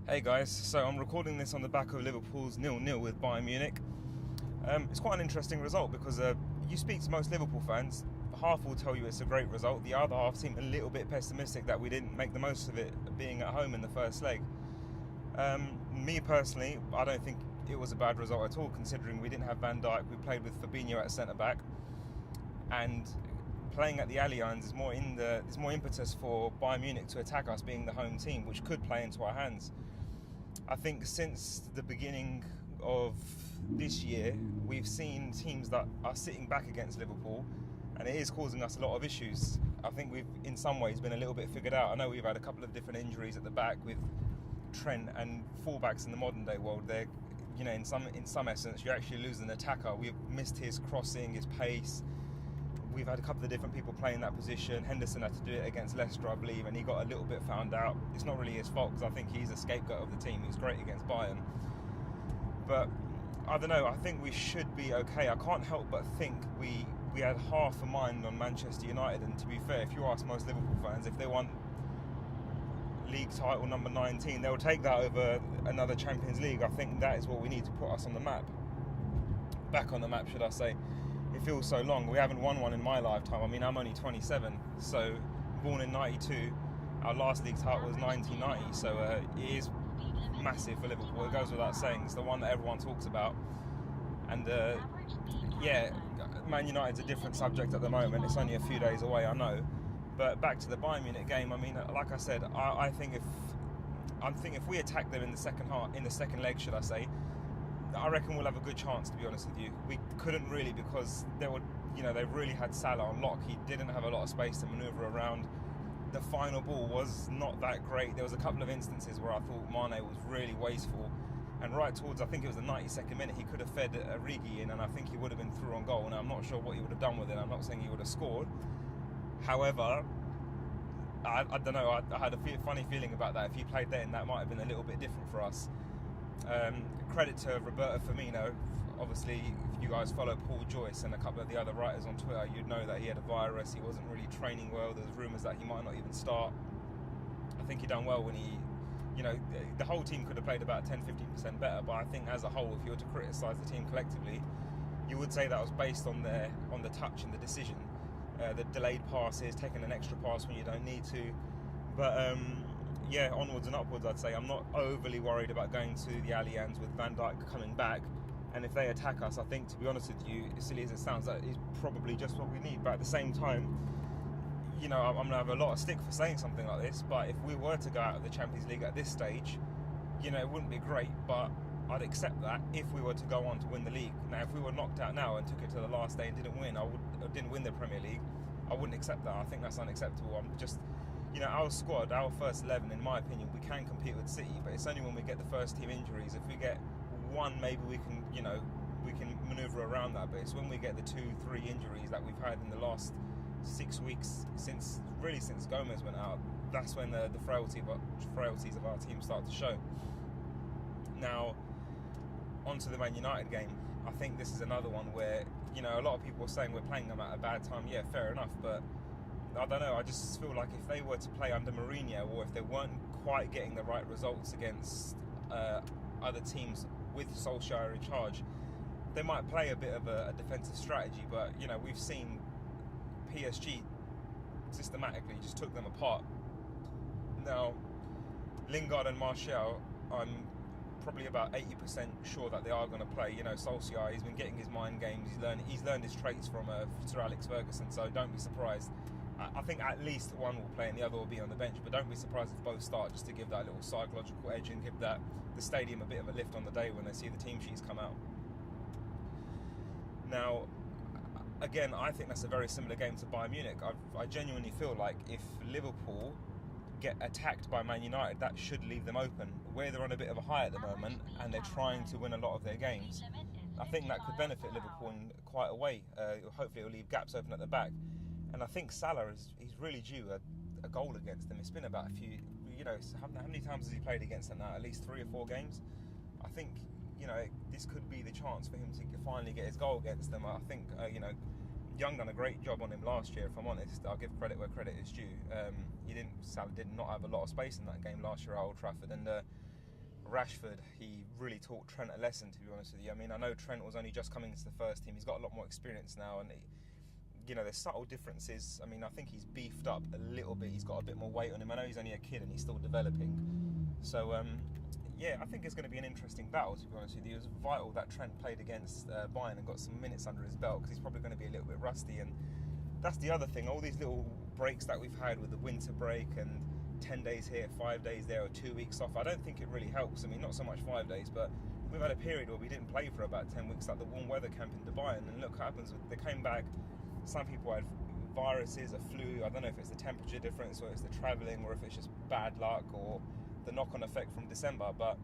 Hey guys, so I'm recording this on the back of Liverpool's 0-0 with Bayern Munich. It's quite an interesting result because you speak to most Liverpool fans, half will tell you it's a great result, the other half seem a little bit pessimistic that we didn't make the most of it being at home in the first leg. Me personally, I don't think it was a bad result at all considering we didn't have Van Dijk, we played with Fabinho at centre-back, and playing at the Allianz is there's more impetus for Bayern Munich to attack us being the home team, which could play into our hands. I think since the beginning of this year, we've seen teams that are sitting back against Liverpool, and it is causing us a lot of issues. I think we've, in some ways, been a little bit figured out. I know we've had a couple of different injuries at the back with Trent and fullbacks in the modern day world. They're, in some essence, you're actually losing an attacker. We've missed his crossing, his pace. We've had a couple of different people playing that position. Henderson had to do it against Leicester, I believe, and he got a little bit found out. It's not really his fault because I think he's a scapegoat of the team. He was great against Bayern. But I don't know, I think we should be okay. I can't help but think we had half a mind on Manchester United, and to be fair, if you ask most Liverpool fans, if they want league title number 19, they'll take that over another Champions League. I think that is what we need to put us on the map. Back on the map, should I say. It feels so long. We haven't won one in my lifetime. I mean, I'm only 27, so born in 92. Our last league title was 1990, so it is massive for Liverpool. It goes without saying. It's the one that everyone talks about. And Man United's a different subject at the moment. It's only a few days away, I know. But back to the Bayern Munich game. I mean, like I said, I think if we attack them in the second leg, should I say, I reckon we'll have a good chance, to be honest with you. We couldn't really because they really had Salah on lock. He didn't have a lot of space to manoeuvre around. The final ball was not that great. There was a couple of instances where I thought Mane was really wasteful. And right towards, I think it was the 92nd minute, he could have fed Origi in and I think he would have been through on goal. Now, I'm not sure what he would have done with it. I'm not saying he would have scored. However, I don't know. I had a funny feeling about that. If he played then, that might have been a little bit different for us. Credit to Roberto Firmino. Obviously, if you guys follow Paul Joyce and a couple of the other writers on Twitter, you'd know that he had a virus. He wasn't really training well. There was rumours that he might not even start. I think he done well when he, the whole team could have played about 10-15% better. But I think as a whole, if you were to criticise the team collectively, you would say that was based on the touch and the decision, the delayed passes, taking an extra pass when you don't need to. But onwards and upwards, I'd say. I'm not overly worried about going to the Allianz with Van Dijk coming back. And if they attack us, I think, to be honest with you, as silly as it sounds, that is probably just what we need. But at the same time, I'm going to have a lot of stick for saying something like this. But if we were to go out of the Champions League at this stage, it wouldn't be great. But I'd accept that if we were to go on to win the league. Now, if we were knocked out now and took it to the last day and didn't win the Premier League, I wouldn't accept that. I think that's unacceptable. I'm just... our squad, our first 11, in my opinion, we can compete with City, but it's only when we get the first team injuries. If we get one, maybe we can manoeuvre around that, but it's when we get the 2-3 injuries that we've had in the last 6 weeks, since Gomez went out, that's when the frailties of our team start to show. Now, onto the Man United game. I think this is another one where, a lot of people are saying we're playing them at a bad time. Yeah, fair enough, but I don't know, I just feel like if they were to play under Mourinho, or if they weren't quite getting the right results against other teams with Solskjaer in charge, they might play a bit of a defensive strategy. But, we've seen PSG systematically just took them apart. Now, Lingard and Martial, I'm probably about 80% sure that they are going to play. Solskjaer, he's been getting his mind games, he's learned his traits from Sir Alex Ferguson, so don't be surprised. I think at least one will play and the other will be on the bench, but don't be surprised if both start, just to give that little psychological edge and give the stadium a bit of a lift on the day when they see the team sheets come out. Now, again, I think that's a very similar game to Bayern Munich. I genuinely feel like if Liverpool get attacked by Man United, that should leave them open. Where they're on a bit of a high at the moment and they're trying to win a lot of their games, I think that could benefit Liverpool in quite a way. Hopefully it will leave gaps open at the back. And I think Salah he's really due a goal against them. It's been about a few, how many times has he played against them now? At least 3 or 4 games. I think, this could be the chance for him to finally get his goal against them. I think, Young done a great job on him last year, if I'm honest. I'll give credit where credit is due. Salah did not have a lot of space in that game last year at Old Trafford, and Rashford, he really taught Trent a lesson, to be honest with you. I mean, I know Trent was only just coming into the first team. He's got a lot more experience now, and there's subtle differences. I mean, I think he's beefed up a little bit. He's got a bit more weight on him. I know he's only a kid and he's still developing. So, I think it's going to be an interesting battle, to be honest with you. It was vital that Trent played against Bayern and got some minutes under his belt, because he's probably going to be a little bit rusty. And that's the other thing. All these little breaks that we've had with the winter break and 10 days here, 5 days there, or 2 weeks off, I don't think it really helps. I mean, not so much 5 days, but we've had a period where we didn't play for about 10 weeks, like the warm weather camp in Dubai, and look what happens. They came back, some people had viruses, a flu. I don't know if it's the temperature difference, or it's the travelling, or if it's just bad luck, or the knock-on effect from December. But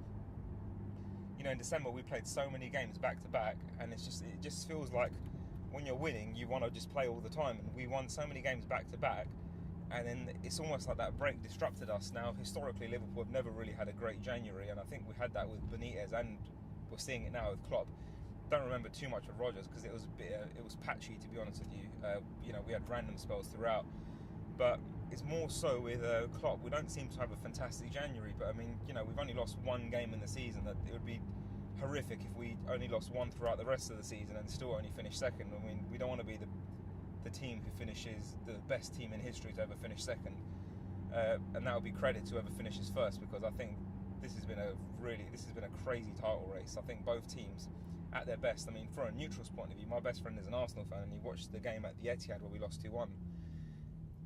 in December we played so many games back to back, and it just feels like when you're winning, you want to just play all the time, and we won so many games back to back. And then it's almost like that break disrupted us. Now, historically, Liverpool have never really had a great January, and I think we had that with Benitez, and we're seeing it now with Klopp. Don't remember too much of Rodgers, because it was it was patchy, to be honest with you. We had random spells throughout, but it's more so with Klopp. We don't seem to have a fantastic January, but I mean, we've only lost one game in the season. That it would be horrific if we only lost one throughout the rest of the season and still only finish second. I mean, we don't want to be the team who finishes, the best team in history to ever finish second, and that would be credit to whoever finishes first, because I think this has been a crazy title race. I think both teams at their best. I mean, from a neutral's point of view, my best friend is an Arsenal fan, and he watched the game at the Etihad where we lost 2-1,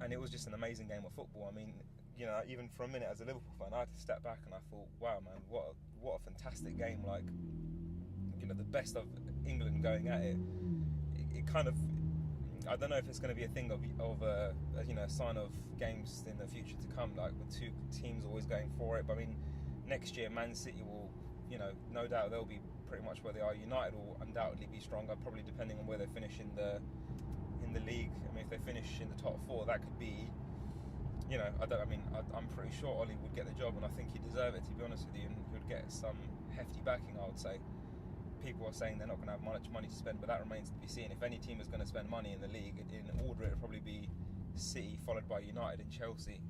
and it was just an amazing game of football. I mean, even for a minute as a Liverpool fan, I had to step back and I thought, wow, man, what a fantastic game! Like, the best of England going at it. It kind of, I don't know if it's going to be a thing of a sign of games in the future to come, like with two teams always going for it. But I mean, next year Man City will, no doubt they'll be pretty much where they are. United will undoubtedly be stronger, probably depending on where they finish in the league. I mean, if they finish in the top four, that could be, I'm pretty sure Ollie would get the job, and I think he'd deserve it, to be honest with you, and he would get some hefty backing, I would say. People are saying they're not going to have much money to spend, but that remains to be seen. If any team is going to spend money in the league, in order, it would probably be City, followed by United and Chelsea.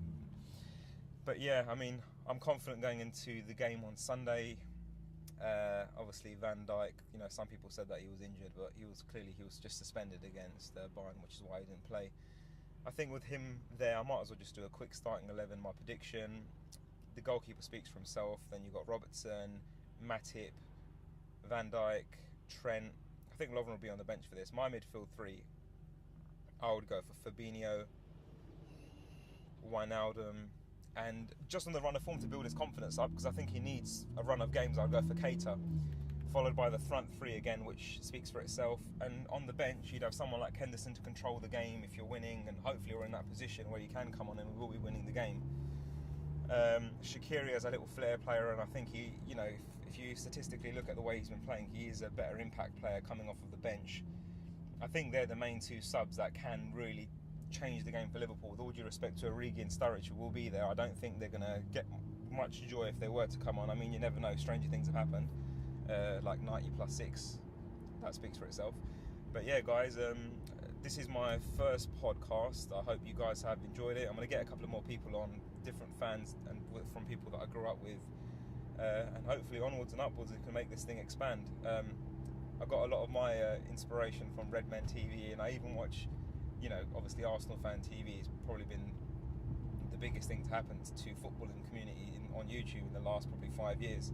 But yeah, I mean, I'm confident going into the game on Sunday. Obviously, Van Dijk, some people said that he was injured, but he was just suspended against Bayern, which is why he didn't play. I think with him there, I might as well just do a quick starting 11. My prediction: the goalkeeper speaks for himself. Then you've got Robertson, Matip, Van Dijk, Trent. I think Lovren will be on the bench for this. My midfield three, I would go for Fabinho, Wijnaldum, and just on the run of form to build his confidence up, because I think he needs a run of games. I'd go for Keita, followed by the front three again, which speaks for itself. And on the bench, you'd have someone like Henderson to control the game if you're winning, and hopefully we're in that position where you can come on and we will be winning the game. Shaqiri is a little flair player, and I think he, if you statistically look at the way he's been playing, he is a better impact player coming off of the bench. I think they're the main two subs that can really change the game for Liverpool. With all due respect to Origi and Sturridge, who will be there, I don't think they're going to get much joy if they were to come on. I mean, you never know, stranger things have happened, like 90 plus 6, that speaks for itself. But yeah, guys, this is my first podcast. I hope you guys have enjoyed it. I'm going to get a couple of more people on, different fans, and from people that I grew up with, and hopefully onwards and upwards we can make this thing expand. I got a lot of my inspiration from Red Men TV, and I even watch, obviously Arsenal Fan TV has probably been the biggest thing to happen to footballing community on YouTube in the last probably 5 years.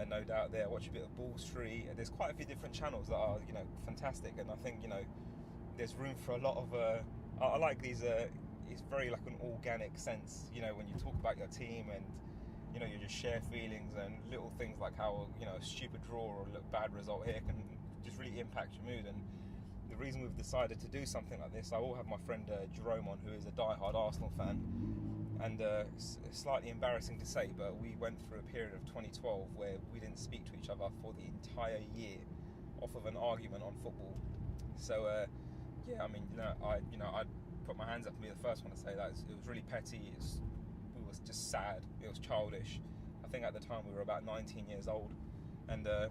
No doubt there. I watch a bit of Ball Street. There's quite a few different channels that are, fantastic, and I think, there's room for a lot of, I like these, it's very like an organic sense, when you talk about your team, and, you just share feelings and little things like how, a stupid draw or a bad result here can just really impact your mood. And the reason we've decided to do something like this, I will have my friend Jerome on, who is a die-hard Arsenal fan, and it's slightly embarrassing to say, but we went through a period of 2012 where we didn't speak to each other for the entire year off of an argument on football. So yeah, I mean, I'd put my hands up and be the first one to say that it was really petty. It was just sad. It was childish. I think at the time we were about 19 years old, and I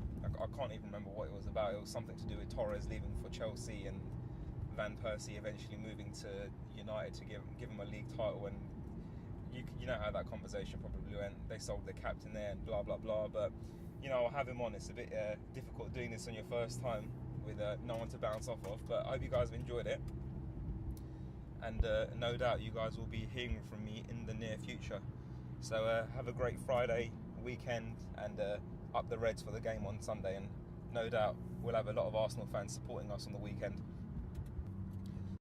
can't even remember what it was about. It was something to do with Torres leaving for Chelsea and Van Persie eventually moving to United to give him a league title. And you know how that conversation probably went. They sold their captain there and blah blah blah. But I'll have him on. It's a bit difficult doing this on your first time with no one to bounce off of. But I hope you guys have enjoyed it, and no doubt you guys will be hearing from me in the near future. So have a great Friday weekend, and up the Reds for the game on Sunday. And no doubt we'll have a lot of Arsenal fans supporting us on the weekend.